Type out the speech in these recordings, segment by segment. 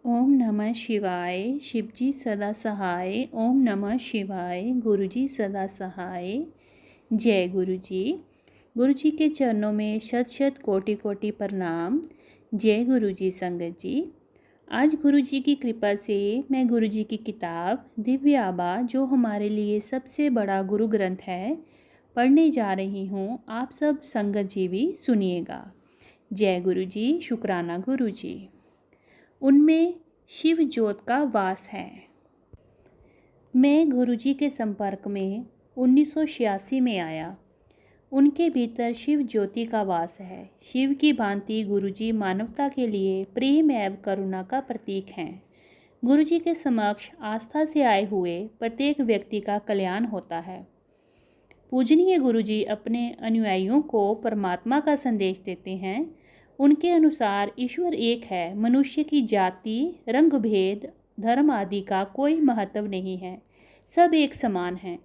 ओम नमः शिवाय। शिवजी सदा सहाय। ओम नमः शिवाय। गुरुजी सदा सहाय। जय गुरुजी। गुरुजी के चरणों में शत शत कोटि कोटि प्रणाम। जय गुरुजी संगत जी। आज गुरुजी की कृपा से मैं गुरुजी की किताब दिव्य आबा, जो हमारे लिए सबसे बड़ा गुरु ग्रंथ है, पढ़ने जा रही हूँ। आप सब संगत जी भी सुनिएगा। जय गुरुजी। शुक्राना गुरुजी। उनमें शिव ज्योत का वास है। मैं गुरुजी के संपर्क में 1986 में आया। उनके भीतर शिव ज्योति का वास है। शिव की भांति गुरुजी मानवता के लिए प्रेम एवं करुणा का प्रतीक हैं। गुरुजी के समक्ष आस्था से आए हुए प्रत्येक व्यक्ति का कल्याण होता है। पूजनीय गुरुजी अपने अनुयायियों को परमात्मा का संदेश देते हैं। उनके अनुसार ईश्वर एक है। मनुष्य की जाति, रंग भेद, धर्म आदि का कोई महत्व नहीं है। सब एक समान हैं।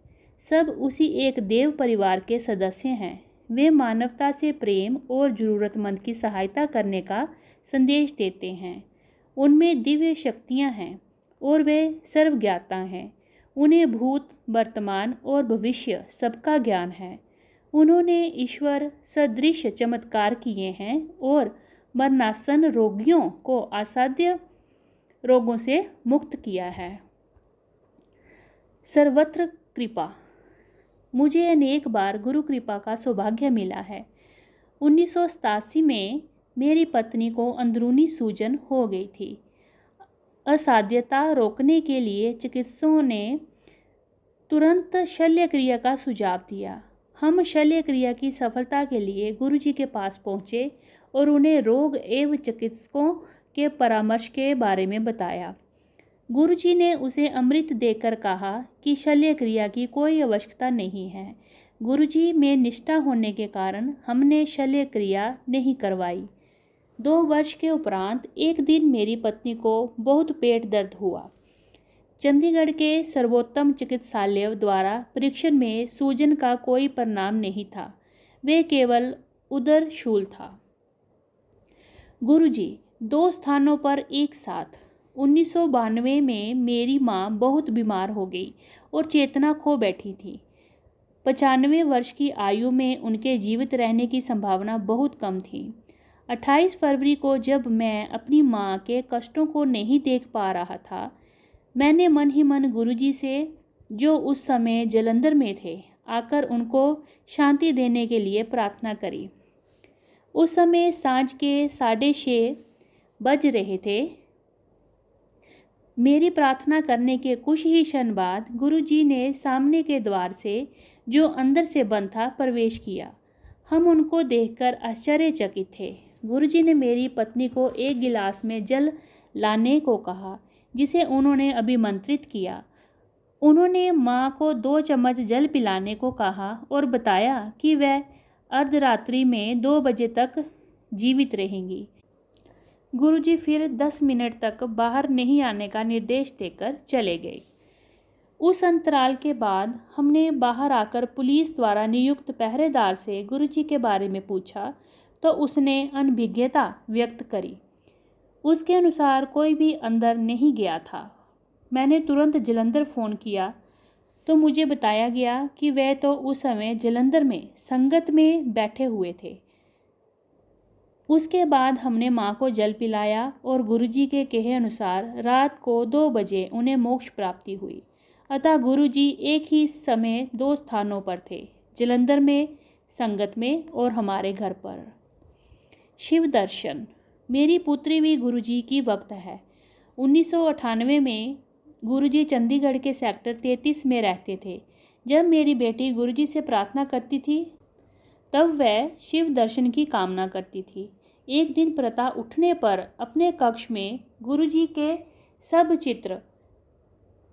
सब उसी एक देव परिवार के सदस्य हैं। वे मानवता से प्रेम और ज़रूरतमंद की सहायता करने का संदेश देते हैं। उनमें दिव्य शक्तियाँ हैं और वे सर्वज्ञाता हैं। उन्हें भूत, वर्तमान और भविष्य सबका ज्ञान है। उन्होंने ईश्वर सदृश चमत्कार किए हैं और मरणासन रोगियों को असाध्य रोगों से मुक्त किया है। सर्वत्र कृपा। मुझे अनेक बार गुरु कृपा का सौभाग्य मिला है। 1987 में मेरी पत्नी को अंदरूनी सूजन हो गई थी। असाध्यता रोकने के लिए चिकित्सकों ने तुरंत शल्य क्रिया का सुझाव दिया। हम शल्य क्रिया की सफलता के लिए गुरुजी के पास पहुँचे और उन्हें रोग एवं चिकित्सकों के परामर्श के बारे में बताया। गुरुजी ने उसे अमृत देकर कहा कि शल्य क्रिया की कोई आवश्यकता नहीं है। गुरुजी में निष्ठा होने के कारण हमने शल्य क्रिया नहीं करवाई। 2 वर्ष के उपरांत एक दिन मेरी पत्नी को बहुत पेट दर्द हुआ। चंडीगढ़ के सर्वोत्तम चिकित्सालय द्वारा परीक्षण में सूजन का कोई परिणाम नहीं था। वे केवल उदर शूल था। गुरुजी 2 स्थानों पर एक साथ। 1992 में मेरी माँ बहुत बीमार हो गई और चेतना खो बैठी थी। 95 वर्ष की आयु में उनके जीवित रहने की संभावना बहुत कम थी। 28 फरवरी को जब मैं अपनी माँ के कष्टों को नहीं देख पा रहा था, मैंने मन ही मन गुरुजी से, जो उस समय जालंधर में थे, आकर उनको शांति देने के लिए प्रार्थना करी। उस समय सांझ के 6:30 बज रहे थे। मेरी प्रार्थना करने के कुछ ही क्षण बाद गुरुजी ने सामने के द्वार से, जो अंदर से बंद था, प्रवेश किया। हम उनको देखकर आश्चर्यचकित थे। गुरुजी ने मेरी पत्नी को एक गिलास में जल लाने को कहा, जिसे उन्होंने अभिमंत्रित किया। उन्होंने माँ को 2 चम्मच जल पिलाने को कहा और बताया कि वह अर्धरात्रि में 2 बजे तक जीवित रहेंगी। गुरुजी फिर 10 मिनट तक बाहर नहीं आने का निर्देश देकर चले गए। उस अंतराल के बाद हमने बाहर आकर पुलिस द्वारा नियुक्त पहरेदार से गुरुजी के बारे में पूछा तो उसने अनभिज्ञता व्यक्त करी। उसके अनुसार कोई भी अंदर नहीं गया था। मैंने तुरंत जालंधर फ़ोन किया तो मुझे बताया गया कि वह तो उस समय जालंधर में संगत में बैठे हुए थे। उसके बाद हमने माँ को जल पिलाया और गुरुजी के कहे अनुसार रात को 2 बजे उन्हें मोक्ष प्राप्ति हुई। अतः गुरुजी एक ही समय 2 स्थानों पर थे, जालंधर में, संगत में और हमारे घर पर। शिव दर्शन। मेरी पुत्री भी गुरुजी की भक्त है। 1998 में गुरुजी चंडीगढ़ के सेक्टर 33 में रहते थे। जब मेरी बेटी गुरुजी से प्रार्थना करती थी तब वह शिव दर्शन की कामना करती थी। एक दिन प्रातः उठने पर अपने कक्ष में गुरुजी के सब चित्र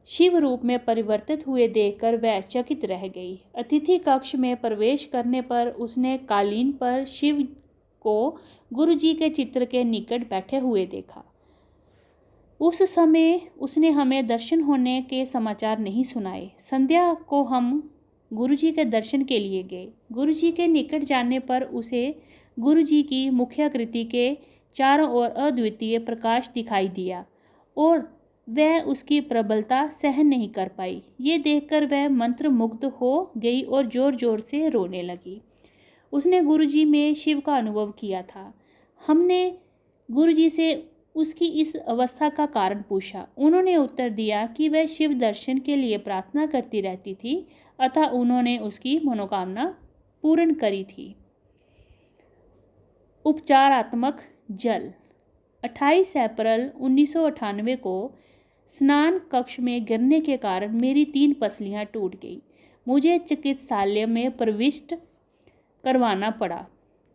शिव रूप में परिवर्तित हुए देखकर वह चकित रह गई। अतिथि कक्ष में प्रवेश करने पर उसने कालीन पर शिव को गुरुजी के चित्र के निकट बैठे हुए देखा। उस समय उसने हमें दर्शन होने के समाचार नहीं सुनाए। संध्या को हम गुरुजी के दर्शन के लिए गए। गुरुजी के निकट जाने पर उसे गुरुजी की मुख्याकृति के चारों ओर अद्वितीय प्रकाश दिखाई दिया और वह उसकी प्रबलता सहन नहीं कर पाई। ये देखकर वह मंत्रमुग्ध हो गई और ज़ोर ज़ोर से रोने लगी। उसने गुरुजी में शिव का अनुभव किया था। हमने गुरुजी से उसकी इस अवस्था का कारण पूछा। उन्होंने उत्तर दिया कि वह शिव दर्शन के लिए प्रार्थना करती रहती थी, अतः उन्होंने उसकी मनोकामना पूर्ण करी थी। उपचारात्मक जल। 28 अप्रैल 1998 को स्नान कक्ष में गिरने के कारण मेरी 3 पसलियां टूट गई। मुझे चिकित्सालय में प्रविष्ट करवाना पड़ा।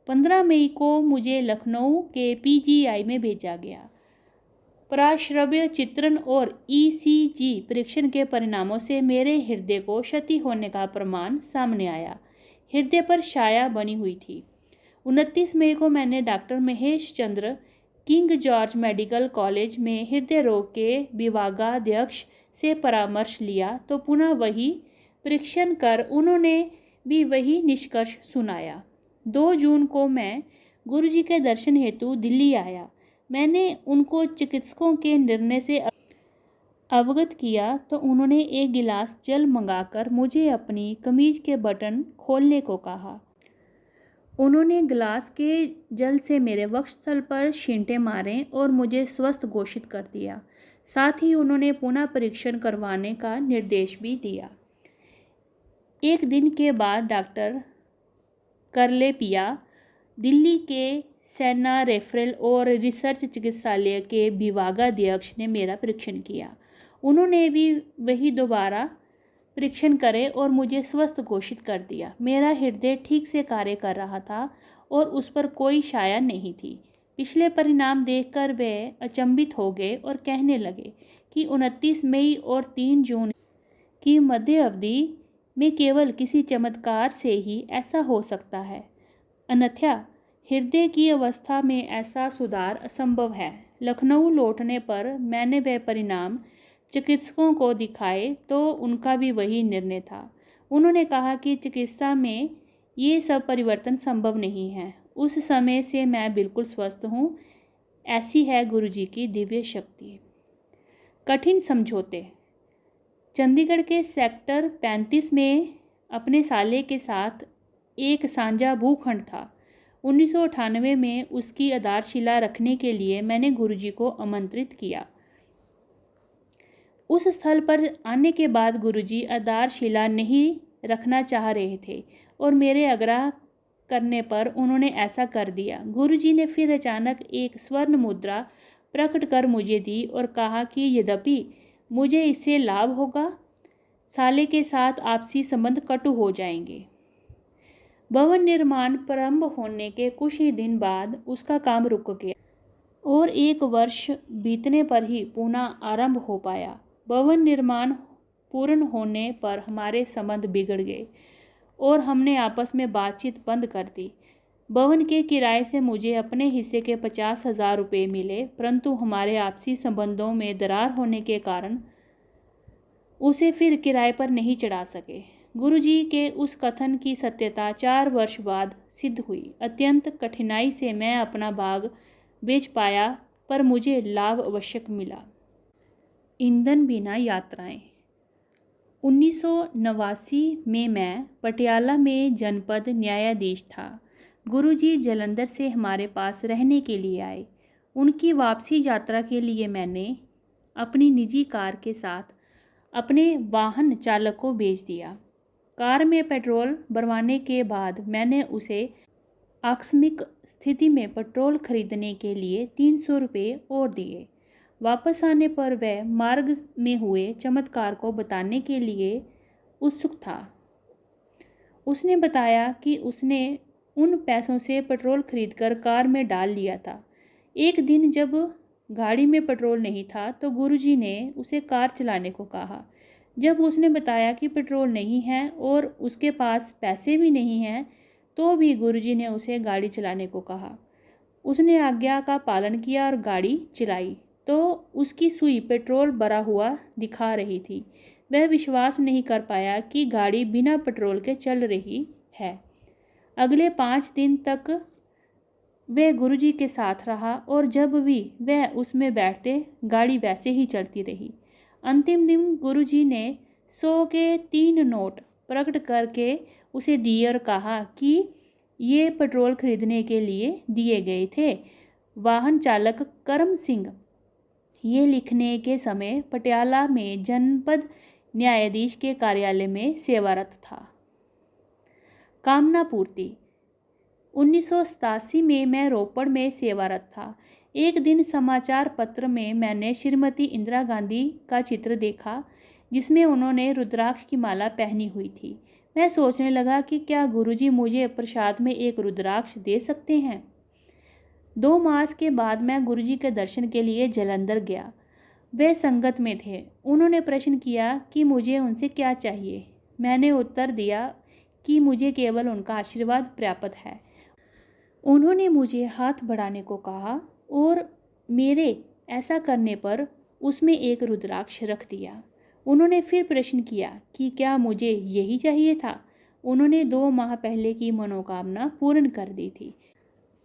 15 मई को मुझे लखनऊ के पीजीआई में भेजा गया। प्राश्रव्य चित्रण और ईसीजी परीक्षण के परिणामों से मेरे हृदय को क्षति होने का प्रमाण सामने आया। हृदय पर छाया बनी हुई थी। 29 मई को मैंने doctor Mahesh Chandra king George medical college में हृदय रोग के विभागाध्यक्ष से परामर्श लिया तो पुनः वही परीक्षण कर उन्होंने भी वही निष्कर्ष सुनाया। 2 जून को मैं गुरुजी के दर्शन हेतु दिल्ली आया। मैंने उनको चिकित्सकों के निर्णय से अवगत किया तो उन्होंने एक गिलास जल मंगाकर मुझे अपनी कमीज के बटन खोलने को कहा। उन्होंने गिलास के जल से मेरे वक्षस्थल पर छींटे मारे और मुझे स्वस्थ घोषित कर दिया। साथ ही उन्होंने पुनः परीक्षण करवाने का निर्देश भी दिया। एक दिन के बाद डॉक्टर करलेपिया दिल्ली के सेना रेफरल और रिसर्च चिकित्सालय के विभागाध्यक्ष ने मेरा परीक्षण किया। उन्होंने भी वही दोबारा परीक्षण करे और मुझे स्वस्थ घोषित कर दिया। मेरा हृदय ठीक से कार्य कर रहा था और उस पर कोई छाया नहीं थी। पिछले परिणाम देखकर वे अचंभित हो गए और कहने लगे कि 29 मई और 3 जून की मध्य अवधि में केवल किसी चमत्कार से ही ऐसा हो सकता है, अन्यथा हृदय की अवस्था में ऐसा सुधार असंभव है। लखनऊ लौटने पर मैंने वह परिणाम चिकित्सकों को दिखाए तो उनका भी वही निर्णय था। उन्होंने कहा कि चिकित्सा में ये सब परिवर्तन संभव नहीं है। उस समय से मैं बिल्कुल स्वस्थ हूँ। ऐसी है गुरुजी की दिव्य शक्ति। कठिन समझौते। चंडीगढ़ के सेक्टर 35 में अपने साले के साथ एक साझा भूखंड था। 1998 में उसकी आधारशिला रखने के लिए मैंने गुरुजी को आमंत्रित किया। उस स्थल पर आने के बाद गुरुजी आधारशिला नहीं रखना चाह रहे थे और मेरे आग्रह करने पर उन्होंने ऐसा कर दिया। गुरुजी ने फिर अचानक एक स्वर्ण मुद्रा प्रकट कर मुझे दी और कहा कि यद्यपि मुझे इससे लाभ होगा, साले के साथ आपसी संबंध कटु हो जाएंगे। भवन निर्माण प्रारंभ होने के कुछ ही दिन बाद उसका काम रुक गया और 1 वर्ष बीतने पर ही पुनः आरंभ हो पाया। भवन निर्माण पूर्ण होने पर हमारे संबंध बिगड़ गए और हमने आपस में बातचीत बंद कर दी। भवन के किराए से मुझे अपने हिस्से के 50,000 रुपये मिले, परंतु हमारे आपसी संबंधों में दरार होने के कारण उसे फिर किराए पर नहीं चढ़ा सके। गुरुजी के उस कथन की सत्यता 4 वर्ष बाद सिद्ध हुई। अत्यंत कठिनाई से मैं अपना भाग बेच पाया, पर मुझे लाभ अवश्य मिला। ईंधन बिना यात्राएं। 1989 में मैं पटियाला में जनपद न्यायाधीश था। गुरुजी जालंधर से हमारे पास रहने के लिए आए। उनकी वापसी यात्रा के लिए मैंने अपनी निजी कार के साथ अपने वाहन चालक को भेज दिया। कार में पेट्रोल भरवाने के बाद मैंने उसे आकस्मिक स्थिति में पेट्रोल खरीदने के लिए 300 रुपये और दिए। वापस आने पर वह मार्ग में हुए चमत्कार को बताने के लिए उत्सुक था। उसने बताया कि उसने उन पैसों से पेट्रोल खरीदकर कार में डाल लिया था। एक दिन जब गाड़ी में पेट्रोल नहीं था तो गुरुजी ने उसे कार चलाने को कहा। जब उसने बताया कि पेट्रोल नहीं है और उसके पास पैसे भी नहीं हैं, तो भी गुरुजी ने उसे गाड़ी चलाने को कहा। उसने आज्ञा का पालन किया और गाड़ी चलाई तो उसकी सुई पेट्रोल भरा हुआ दिखा रही थी। वह विश्वास नहीं कर पाया कि गाड़ी बिना पेट्रोल के चल रही है। अगले 5 दिन तक वह गुरुजी के साथ रहा और जब भी वह उसमें बैठते गाड़ी वैसे ही चलती रही। अंतिम दिन गुरुजी ने 100 के 3 नोट प्रकट करके उसे दिए और कहा कि ये पेट्रोल खरीदने के लिए दिए गए थे। वाहन चालक करम सिंह ये लिखने के समय पटियाला में जनपद न्यायाधीश के कार्यालय में सेवारत था। कामना पूर्ति। 1987 में मैं रोपड़ में सेवारत था। एक दिन समाचार पत्र में मैंने श्रीमती इंदिरा गांधी का चित्र देखा जिसमें उन्होंने रुद्राक्ष की माला पहनी हुई थी। मैं सोचने लगा कि क्या गुरुजी मुझे प्रसाद में एक रुद्राक्ष दे सकते हैं। 2 मास के बाद मैं गुरुजी के दर्शन के लिए जालंधर गया। वे संगत में थे। उन्होंने प्रश्न किया कि मुझे उनसे क्या चाहिए। मैंने उत्तर दिया कि मुझे केवल उनका आशीर्वाद प्राप्त है। उन्होंने मुझे हाथ बढ़ाने को कहा और मेरे ऐसा करने पर उसमें एक रुद्राक्ष रख दिया। उन्होंने फिर प्रश्न किया कि क्या मुझे यही चाहिए था। उन्होंने 2 माह पहले की मनोकामना पूर्ण कर दी थी।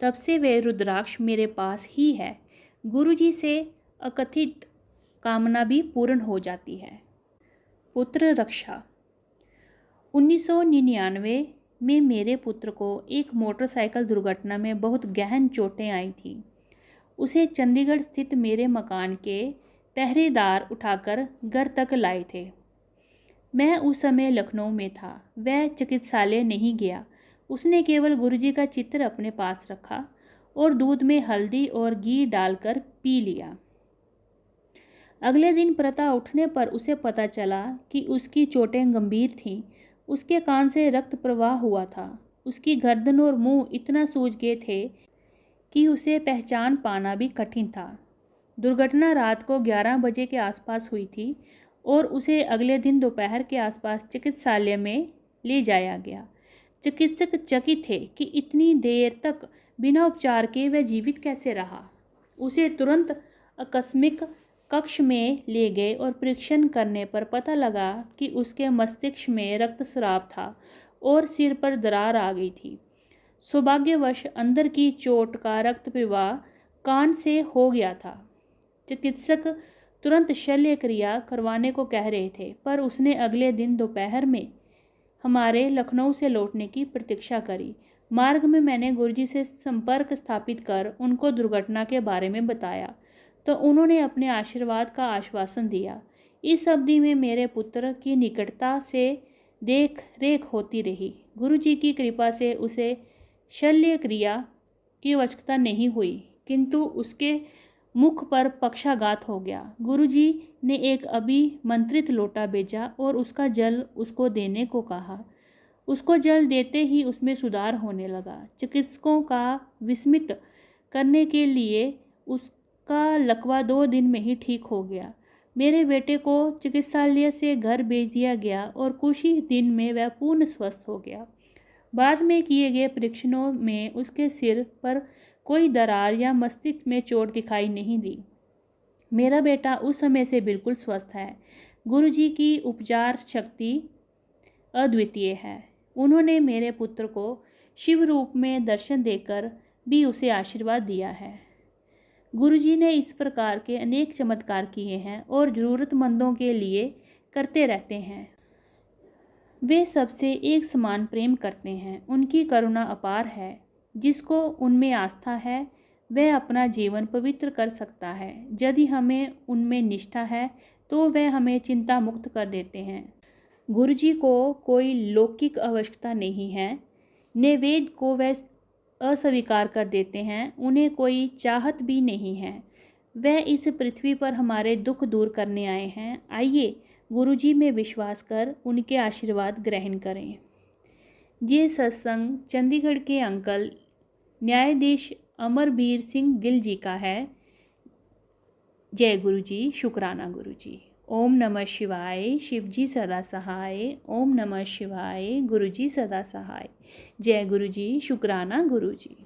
तब से वह रुद्राक्ष मेरे पास ही है। गुरुजी से अकथित कामना भी पूर्ण हो जाती है। पुत्र रक्षा। 1999 में मेरे पुत्र को एक मोटरसाइकिल दुर्घटना में बहुत गहन चोटें आई थीं। उसे चंडीगढ़ स्थित मेरे मकान के पहरेदार उठाकर घर तक लाए थे। मैं उस समय लखनऊ में था। वह चिकित्सालय नहीं गया। उसने केवल गुरुजी का चित्र अपने पास रखा और दूध में हल्दी और घी डालकर पी लिया। अगले दिन प्रातः उठने पर उसे पता चला कि उसकी चोटें गंभीर थीं। उसके कान से रक्त प्रवाह हुआ था। उसकी गर्दन और मुंह इतना सूज गए थे कि उसे पहचान पाना भी कठिन था। दुर्घटना रात को 11 बजे के आसपास हुई थी और उसे अगले दिन दोपहर के आसपास चिकित्सालय में ले जाया गया। चिकित्सक चकित थे कि इतनी देर तक बिना उपचार के वह जीवित कैसे रहा। उसे तुरंत आकस्मिक कक्ष में ले गए और परीक्षण करने पर पता लगा कि उसके मस्तिष्क में रक्तस्राव था और सिर पर दरार आ गई थी। सौभाग्यवश अंदर की चोट का रक्त प्रवाह कान से हो गया था। चिकित्सक तुरंत शल्य क्रिया करवाने को कह रहे थे, पर उसने अगले दिन दोपहर में हमारे लखनऊ से लौटने की प्रतीक्षा करी। मार्ग में मैंने गुरुजी से संपर्क स्थापित कर उनको दुर्घटना के बारे में बताया तो उन्होंने अपने आशीर्वाद का आश्वासन दिया। इस अवधि में मेरे पुत्र की निकटता से देख रेख होती रही। गुरुजी की कृपा से उसे शल्य क्रिया की आवश्यकता नहीं हुई, किंतु उसके मुख पर पक्षाघात हो गया। गुरुजी ने एक अभिमंत्रित लोटा भेजा और उसका जल उसको देने को कहा। उसको जल देते ही उसमें सुधार होने लगा। चिकित्सकों का विस्मित करने के लिए उसका लकवा 2 दिन में ही ठीक हो गया। मेरे बेटे को चिकित्सालय से घर भेज दिया गया और कुछ ही दिन में वह पूर्ण स्वस्थ हो गया। बाद में किए गए परीक्षणों में उसके सिर पर कोई दरार या मस्तिष्क में चोट दिखाई नहीं दी। मेरा बेटा उस समय से बिल्कुल स्वस्थ है। गुरुजी की उपचार शक्ति अद्वितीय है। उन्होंने मेरे पुत्र को शिव रूप में दर्शन देकर भी उसे आशीर्वाद दिया है। गुरुजी ने इस प्रकार के अनेक चमत्कार किए हैं और ज़रूरतमंदों के लिए करते रहते हैं। वे सबसे एक समान प्रेम करते हैं। उनकी करुणा अपार है। जिसको उनमें आस्था है वह अपना जीवन पवित्र कर सकता है। यदि हमें उनमें निष्ठा है तो वह हमें चिंता मुक्त कर देते हैं। गुरुजी को कोई लौकिक आवश्यकता नहीं है। नैवेद्य को वह अस्वीकार कर देते हैं। उन्हें कोई चाहत भी नहीं है। वह इस पृथ्वी पर हमारे दुख दूर करने आए हैं। आइए गुरुजी में विश्वास कर उनके आशीर्वाद ग्रहण करें। ये सत्संग चंडीगढ़ के अंकल न्यायाधीश अमरबीर सिंह गिल जी का है। जय गुरुजी। शुक्राना गुरुजी। ओम नमः शिवाय। शिवजी सदा सहाय। ओम नमः शिवाय। गुरुजी सदा सहाय। जय गुरुजी। शुक्राना गुरुजी।